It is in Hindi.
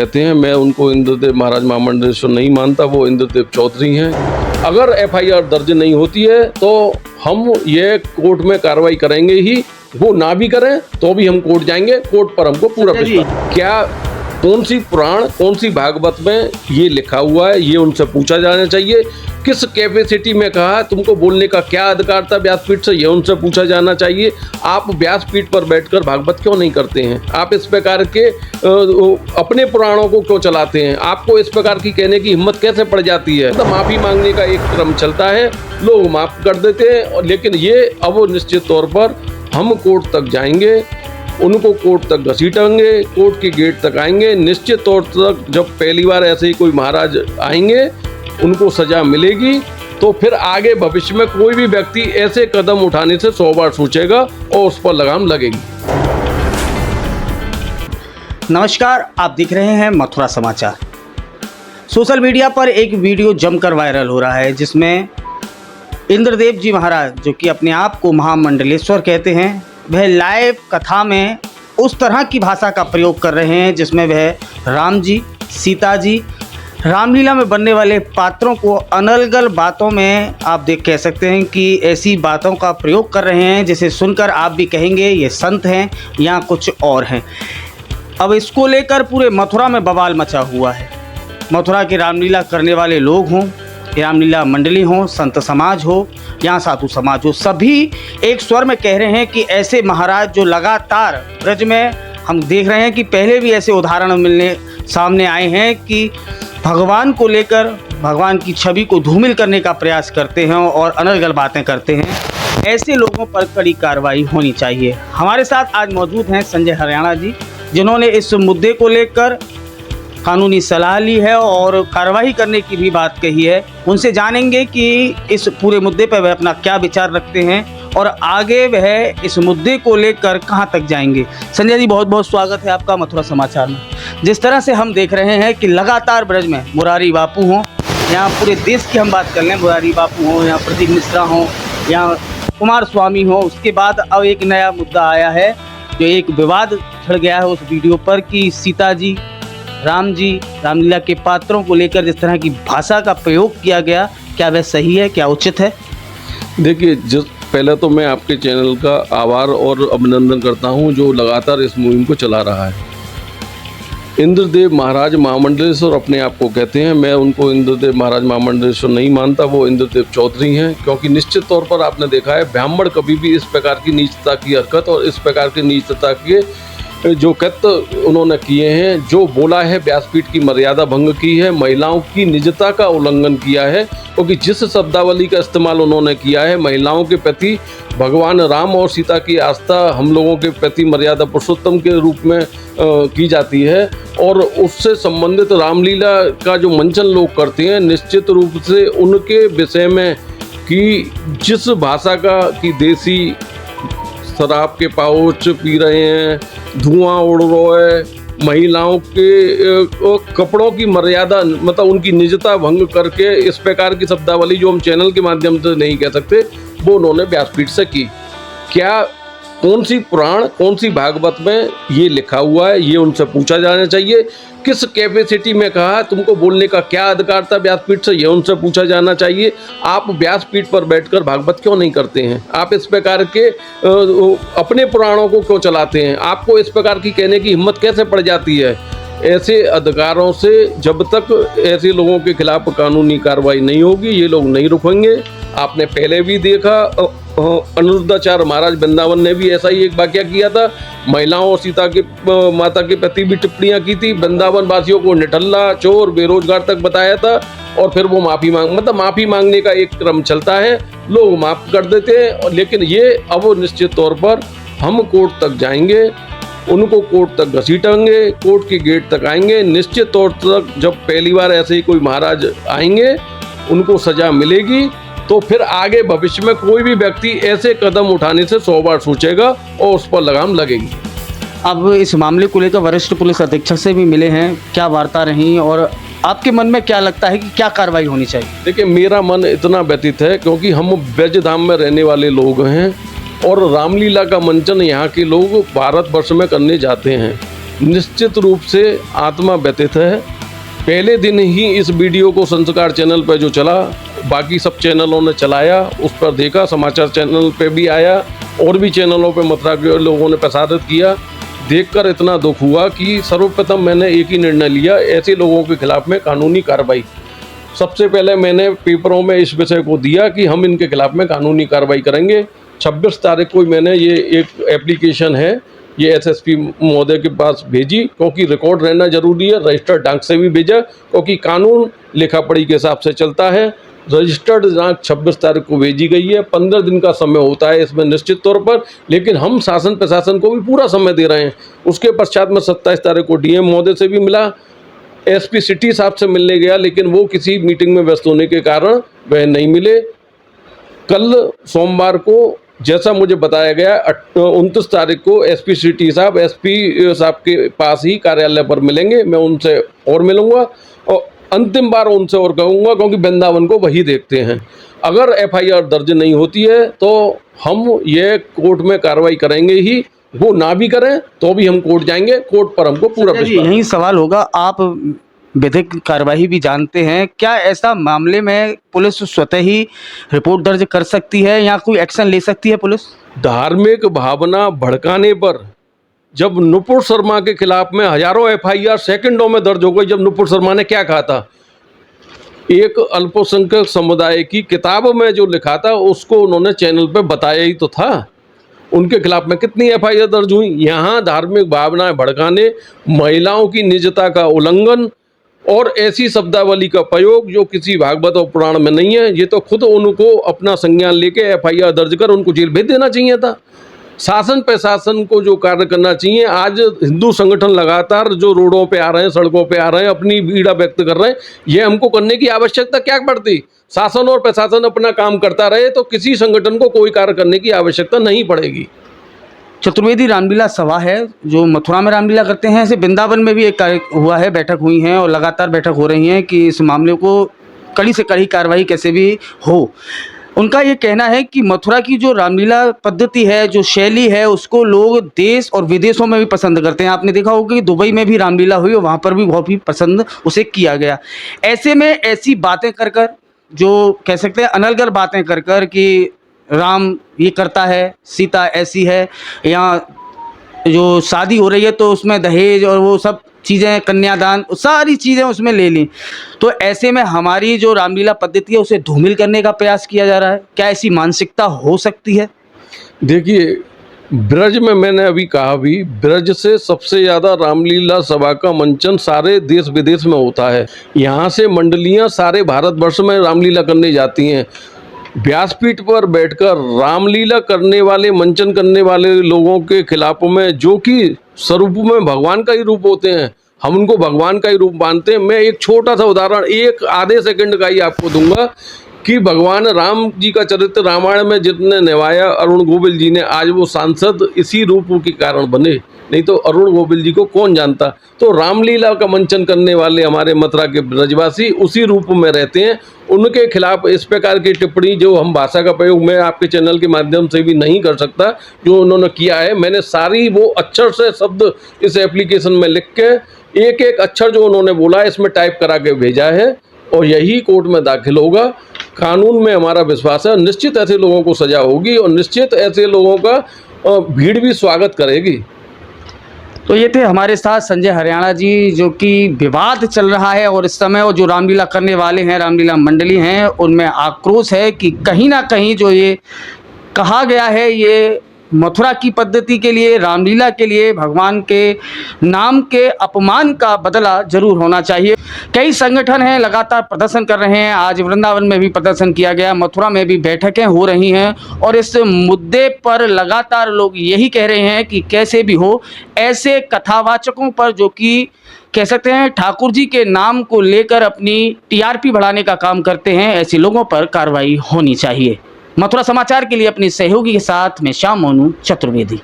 कहते हैं, मैं उनको इंद्रदेव महाराज महामंडलेश्वर नहीं मानता, वो इंद्रदेव चौधरी हैं। अगर एफआईआर दर्ज नहीं होती है तो हम ये कोर्ट में कार्रवाई करेंगे ही, वो ना भी करें तो भी हम कोर्ट जाएंगे, कोर्ट पर हमको पूरा विश्वास। क्या कौन सी पुराण कौन सी भागवत में ये लिखा हुआ है, ये उनसे पूछा जाना चाहिए। किस कैपेसिटी में कहा, तुमको बोलने का क्या अधिकार था व्यासपीठ से, ये उनसे पूछा जाना चाहिए। आप व्यासपीठ पर बैठकर भागवत क्यों नहीं करते हैं? आप इस प्रकार के अपने पुराणों को क्यों चलाते हैं? आपको इस प्रकार की कहने की हिम्मत कैसे पड़ जाती है? तो माफ़ी मांगने का एक क्रम चलता है, लोग माफ़ कर देते हैं, लेकिन ये अब निश्चित तौर पर हम कोर्ट तक जाएंगे, उनको कोर्ट तक घसीटेंगे, कोर्ट के गेट तक आएंगे। निश्चित तौर तक जब पहली बार ऐसे ही कोई महाराज आएंगे, उनको सजा मिलेगी, तो फिर आगे भविष्य में कोई भी व्यक्ति ऐसे कदम उठाने से 100 बार सोचेगा और उस पर लगाम लगेगी। नमस्कार, आप देख रहे हैं मथुरा समाचार। सोशल मीडिया पर एक वीडियो जमकर वायरल हो रहा है, जिसमें इंद्रदेव जी महाराज, जो कि अपने आप को महामंडलेश्वर कहते हैं, वह लाइव कथा में उस तरह की भाषा का प्रयोग कर रहे हैं जिसमें वह राम जी, सीता जी, रामलीला में बनने वाले पात्रों को अनर्गल बातों में आप कह सकते हैं कि ऐसी बातों का प्रयोग कर रहे हैं जिसे सुनकर आप भी कहेंगे ये संत हैं या कुछ और हैं। अब इसको लेकर पूरे मथुरा में बवाल मचा हुआ है। मथुरा के रामलीला करने वाले लोग हों, रामलीला मंडली हो, संत समाज हो या साधु समाज हो, सभी एक स्वर में कह रहे हैं कि ऐसे महाराज जो लगातार ब्रज में हम देख रहे हैं कि पहले भी ऐसे उदाहरण सामने आए हैं कि भगवान को लेकर भगवान की छवि को धूमिल करने का प्रयास करते हैं और अनर्गल बातें करते हैं। ऐसे लोगों पर कड़ी कार्रवाई होनी चाहिए। हमारे साथ आज मौजूद हैं संजय हरियाणा जी, जिन्होंने इस मुद्दे को लेकर कानूनी सलाह ली है और कार्रवाई करने की भी बात कही है। उनसे जानेंगे कि इस पूरे मुद्दे पर वह अपना क्या विचार रखते हैं और आगे वह इस मुद्दे को लेकर कहां तक जाएंगे। संजय जी, बहुत बहुत स्वागत है आपका मथुरा समाचार में। जिस तरह से हम देख रहे हैं कि लगातार ब्रज में मुरारी बापू हों या पूरे देश की हम बात कर लें, मुरारी बापू हों या प्रदीप मिश्रा हों या कुमार स्वामी हों, उसके बाद अब एक नया मुद्दा आया है जो एक विवाद छिड़ गया है उस वीडियो पर कि सीता जी, राम जी, रामलीला के पात्रों को लेकर जिस तरह की भाषा का प्रयोग किया गया, क्या वह सही है, क्या उचित है? देखिए, पहले तो मैं आपके चैनल का आभार और अभिनंदन करता हूं जो लगातार इस मुहिम को चला रहा है। इंद्रदेव महाराज महामंडलेश्वर अपने आप को कहते हैं, मैं उनको इंद्रदेव महाराज महामंडलेश्वर नहीं मानता, वो इंद्रदेव चौधरी हैं। क्योंकि निश्चित तौर पर आपने देखा है, ब्राह्मण कभी भी इस प्रकार की नीचता की हरकत और इस प्रकार की नीचता के जो कृत्य उन्होंने किए हैं, जो बोला है, व्यासपीठ की मर्यादा भंग की है, महिलाओं की निजता का उल्लंघन किया है। क्योंकि जिस शब्दावली का इस्तेमाल उन्होंने किया है, महिलाओं के प्रति भगवान राम और सीता की आस्था हम लोगों के प्रति मर्यादा पुरुषोत्तम के रूप में की जाती है, और उससे संबंधित रामलीला का जो मंचन लोग करते हैं, निश्चित रूप से उनके विषय में कि जिस भाषा का कि देसी शराब के पाउच पी रहे हैं, धुआं उड़ रहा है, महिलाओं के कपड़ों की मर्यादा मतलब उनकी निजता भंग करके इस प्रकार की शब्दावली जो हम चैनल के माध्यम से नहीं कह सकते, वो उन्होंने व्यासपीठ से की। क्या कौन सी पुराण कौन सी भागवत में ये लिखा हुआ है, ये उनसे पूछा जाना चाहिए। किस कैपेसिटी में कहा, तुमको बोलने का क्या अधिकार था व्यासपीठ से, ये उनसे पूछा जाना चाहिए। आप व्यासपीठ पर बैठकर भागवत क्यों नहीं करते हैं? आप इस प्रकार के अपने पुराणों को क्यों चलाते हैं? आपको इस प्रकार की कहने की हिम्मत कैसे पड़ जाती है? ऐसे अधिकारों से जब तक ऐसे लोगों के खिलाफ कानूनी कार्रवाई नहीं होगी, ये लोग नहीं रुकेंगे। आपने पहले भी देखा, अनिरुद्धाचार्य महाराज वृंदावन ने भी ऐसा ही एक वाकया किया था, महिलाओं और सीता के माता के प्रति भी टिप्पणियां की थी, वृंदावन वासियों को निठल्ला, चोर, बेरोजगार तक बताया था, और फिर वो माफ़ी मांगने का एक क्रम चलता है, लोग माफ़ कर देते हैं, लेकिन ये अब निश्चित तौर पर हम कोर्ट तक जाएंगे, उनको कोर्ट तक घसीटेंगे, कोर्ट के गेट तक आएंगे। निश्चित तौर तक जब पहली बार ऐसे ही कोई महाराज आएंगे, उनको सजा मिलेगी, तो फिर आगे भविष्य में कोई भी व्यक्ति ऐसे कदम उठाने से 100 बार सोचेगा और उस पर लगाम लगेगी। अब इस मामले को लेकर वरिष्ठ पुलिस अधीक्षक से भी मिले हैं, क्या वार्ता रही और आपके मन में क्या लगता है कि क्या कार्रवाई होनी चाहिए? देखिए, मेरा मन इतना व्यतीत है क्योंकि हम ब्रजधाम में रहने वाले लोग हैं और रामलीला का मंचन यहाँ के लोग भारतवर्ष में करने जाते हैं। निश्चित रूप से आत्मा व्यथित है। पहले दिन ही इस वीडियो को संस्कार चैनल पर जो चला, बाकी सब चैनलों ने चलाया, उस पर देखा, समाचार चैनल पे भी आया और भी चैनलों पे मथुरा के लोगों ने प्रसारित किया। देखकर इतना दुख हुआ कि सर्वप्रथम मैंने एक ही निर्णय लिया, ऐसे लोगों के खिलाफ में कानूनी कार्रवाई। सबसे पहले मैंने पेपरों में इस विषय को दिया कि हम इनके खिलाफ में कानूनी कार्रवाई करेंगे। 26 तारीख को मैंने ये एक एप्लीकेशन है, ये एसएसपी महोदय के पास भेजी, क्योंकि रिकॉर्ड रहना जरूरी है। रजिस्टर्ड डाक से भी भेजा, क्योंकि कानून लिखा पढ़ी के हिसाब से चलता है। रजिस्टर्ड डाक 26 तारीख को भेजी गई है। 15 दिन का समय होता है इसमें निश्चित तौर पर, लेकिन हम शासन प्रशासन को भी पूरा समय दे रहे हैं। उसके पश्चात में 27 तारीख को डीएम महोदय से भी मिला, एसपी सिटी साहब से मिलने गया, लेकिन वो किसी मीटिंग में व्यस्त होने के कारण वह नहीं मिले। कल सोमवार को जैसा मुझे बताया गया 29 तारीख को एसपी सिटी साहब एसपी साहब के पास ही कार्यालय पर मिलेंगे। मैं उनसे और मिलूंगा और अंतिम बार उनसे और कहूँगा, क्योंकि वृंदावन को वही देखते हैं। अगर एफआईआर दर्ज नहीं होती है तो हम ये कोर्ट में कार्रवाई करेंगे ही, वो ना भी करें तो भी हम कोर्ट जाएंगे। कोर्ट पर हमको पूरा विश्वास है। यही सवाल होगा, आप विधिक कार्यवाही भी जानते हैं, क्या ऐसा मामले में पुलिस स्वतः ही रिपोर्ट दर्ज कर सकती है या कोई एक्शन ले सकती है पुलिस? धार्मिक भावना भड़काने पर जब नुपुर शर्मा के खिलाफ में हजारों एफआईआर सेकंडों में दर्ज हो गई, जब नुपुर शर्मा ने क्या कहा था, एक अल्पसंख्यक समुदाय की किताब में जो लिखा था उसको उन्होंने चैनल पे बताया ही तो था। उनके खिलाफ में कितनी एफआईआर दर्ज हुई। यहाँ धार्मिक भावनाएं भड़काने, महिलाओं की निजता का उल्लंघन और ऐसी शब्दावली का प्रयोग जो किसी भागवत और पुराण में नहीं है, ये तो खुद उनको अपना संज्ञान लेके एफआईआर दर्ज कर उनको जेल भेज देना चाहिए था। शासन प्रशासन को जो कार्य करना चाहिए, आज हिंदू संगठन लगातार जो रोडों पे आ रहे हैं, सड़कों पे आ रहे हैं, अपनी पीड़ा व्यक्त कर रहे हैं, ये हमको करने की आवश्यकता क्या पड़ती। शासन और प्रशासन अपना काम करता रहे तो किसी संगठन को कोई कार्य करने की आवश्यकता नहीं पड़ेगी। चतुर्वेदी रामलीला सभा है जो मथुरा में रामलीला करते हैं, ऐसे वृंदावन में भी एक कार्य हुआ है, बैठक हुई हैं और लगातार बैठक हो रही हैं कि इस मामले को कड़ी से कड़ी कार्रवाई कैसे भी हो। उनका ये कहना है कि मथुरा की जो रामलीला पद्धति है, जो शैली है, उसको लोग देश और विदेशों में भी पसंद करते हैं। आपने देखा होगा कि दुबई में भी रामलीला हुई और वहाँ पर भी बहुत ही पसंद उसे किया गया। ऐसे में ऐसी बातें कर कर, जो कह सकते हैं अनलगर बातें कर कर कि राम ये करता है, सीता ऐसी है, या जो शादी हो रही है तो उसमें दहेज और वो सब चीज़ें, कन्यादान, सारी चीज़ें उसमें ले ली, तो ऐसे में हमारी जो रामलीला पद्धति है उसे धूमिल करने का प्रयास किया जा रहा है। क्या ऐसी मानसिकता हो सकती है? देखिए, ब्रज में मैंने अभी कहा भी, ब्रज से सबसे ज़्यादा रामलीला सभा का मंचन सारे देश विदेश में होता है। यहाँ से मंडलियाँ सारे भारतवर्ष में रामलीला करने जाती हैं। व्यासपीठ पर बैठकर रामलीला करने वाले, मंचन करने वाले लोगों के खिलाफ में, जो कि स्वरूप में भगवान का ही रूप होते हैं, हम उनको भगवान का ही रूप मानते हैं। मैं एक छोटा सा उदाहरण एक आधे सेकंड का ही आपको दूंगा कि भगवान राम जी का चरित्र रामायण में जितने निभाया अरुण गोविल जी ने, आज वो सांसद इसी रूप के कारण बने, नहीं तो अरुण गोविल जी को कौन जानता। तो रामलीला का मंचन करने वाले हमारे मथुरा के ब्रजवासी उसी रूप में रहते हैं। उनके खिलाफ इस प्रकार की टिप्पणी, जो हम भाषा का प्रयोग मैं आपके चैनल के माध्यम से भी नहीं कर सकता, जो उन्होंने किया है, मैंने सारी वो अक्षर से शब्द इस एप्लीकेशन में लिख के एक एक अक्षर जो उन्होंने बोला इसमें टाइप करा के भेजा है और यही कोर्ट में दाखिल होगा। कानून में हमारा विश्वास है, निश्चित ऐसे लोगों को सजा होगी और निश्चित ऐसे लोगों का भीड़ भी स्वागत करेगी। तो ये थे हमारे साथ संजय हरियाणा जी, जो कि विवाद चल रहा है और इस समय वो जो रामलीला करने वाले हैं, रामलीला मंडली हैं, उनमें आक्रोश है कि कहीं ना कहीं जो ये कहा गया है, ये मथुरा की पद्धति के लिए, रामलीला के लिए, भगवान के नाम के अपमान का बदला जरूर होना चाहिए। कई संगठन हैं लगातार प्रदर्शन कर रहे हैं। आज वृंदावन में भी प्रदर्शन किया गया, मथुरा में भी बैठकें हो रही हैं और इस मुद्दे पर लगातार लोग यही कह रहे हैं कि कैसे भी हो, ऐसे कथावाचकों पर, जो कि कह सकते हैं ठाकुर जी के नाम को लेकर अपनी टीआरपी बढ़ाने का काम करते हैं, ऐसे लोगों पर कार्रवाई होनी चाहिए। मथुरा समाचार के लिए अपनी सहयोगी के साथ मैं श्याम मोनू चतुर्वेदी।